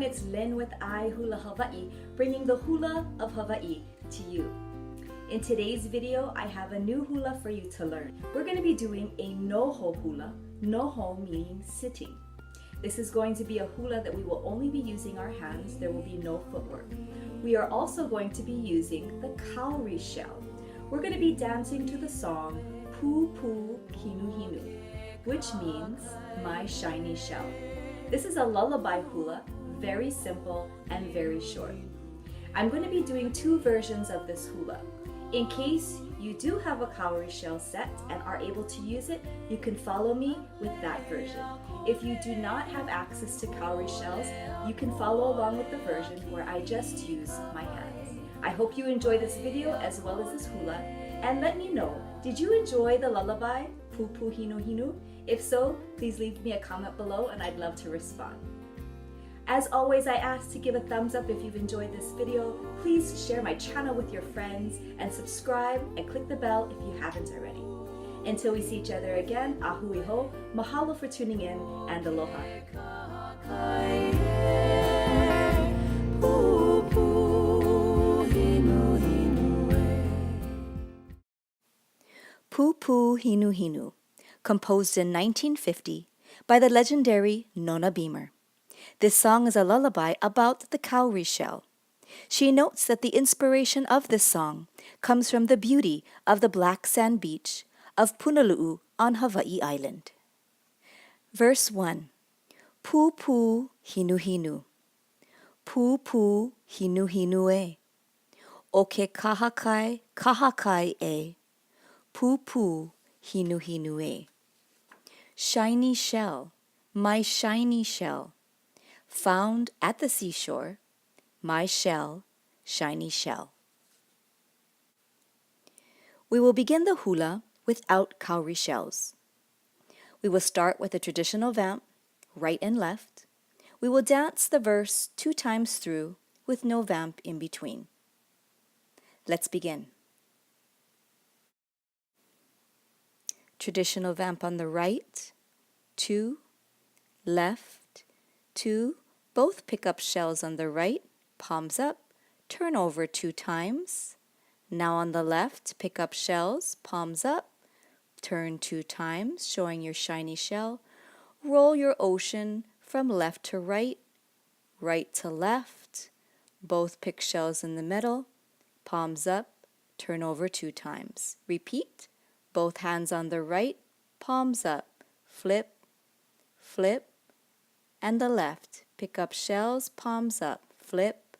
it's Lynn with iHula Hawaii, bringing the hula of Hawaii to you. In today's video, I have a new hula for you to learn. We're going to be doing a noho hula, noho meaning sitting. This is going to be a hula that we will only be using our hands. There will be no footwork. We are also going to be using the Cowrie shell. We're going to be dancing to the song Pupu Hinuhinu, which means my shiny shell. This is a lullaby hula, very simple and very short. I'm going to be doing two versions of this hula. In case you do have a cowrie shell set and are able to use it, you can follow me with that version. If you do not have access to cowrie shells, you can follow along with the version where I just use my hands. I hope you enjoy this video as well as this hula, and let me know, did you enjoy the lullaby, Pupu Hinuhinu? If so, please leave me a comment below and I'd love to respond. As always, I ask to give a thumbs up if you've enjoyed this video. Please share my channel with your friends and subscribe and click the bell if you haven't already. Until we see each other again, ahui ho, mahalo for tuning in, and aloha. Pupu Hinuhinu, composed in 1950 by the legendary Nona Beamer. This song is a lullaby about the cowrie shell. She notes that the inspiration of this song comes from the beauty of the black sand beach of Punalu'u on Hawaii Island. Verse 1. Pupu Hinuhinu. Pupu Hinuhinu e. O ke kahakai e. Pupu Hinuhinu e. Shiny shell, my shiny shell. Found at the seashore, my shell, shiny shell. We will begin the hula without cowrie shells. We will start with a traditional vamp, right and left. We will dance the verse 2 times through with no vamp in between. Let's begin. Traditional vamp on the right, 2, left, 2, both pick up shells on the right, palms up, turn over 2 times. Now on the left, pick up shells, palms up, turn 2 times, showing your shiny shell. Roll your ocean from left to right, right to left. Both pick shells in the middle, palms up, turn over 2 times. Repeat, both hands on the right, palms up, flip, flip, and the left. Pick up shells, palms up, flip,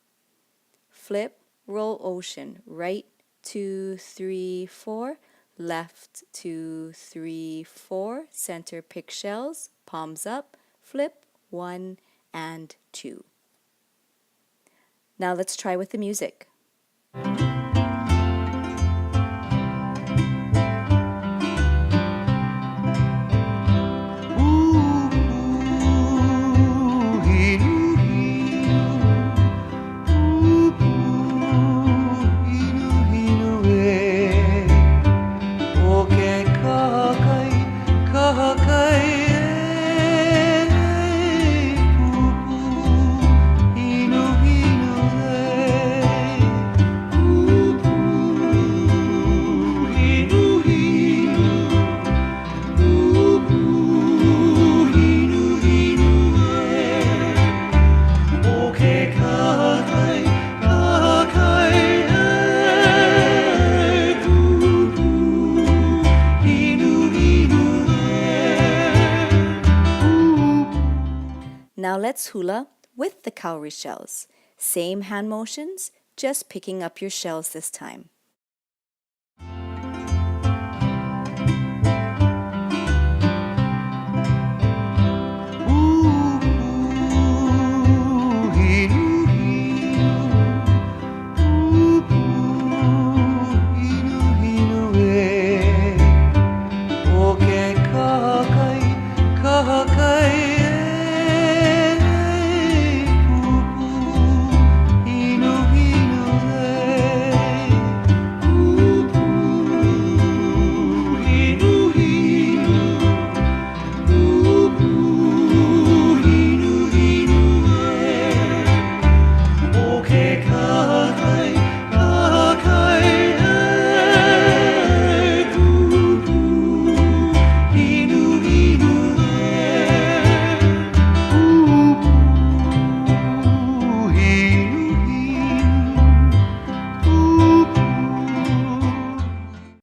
flip, roll ocean, right, 2, 3, 4, left, 2, 3, 4, center, pick shells, palms up, flip, 1 and 2. Now let's try with the music. Now let's hula with the cowrie shells. Same hand motions, just picking up your shells this time.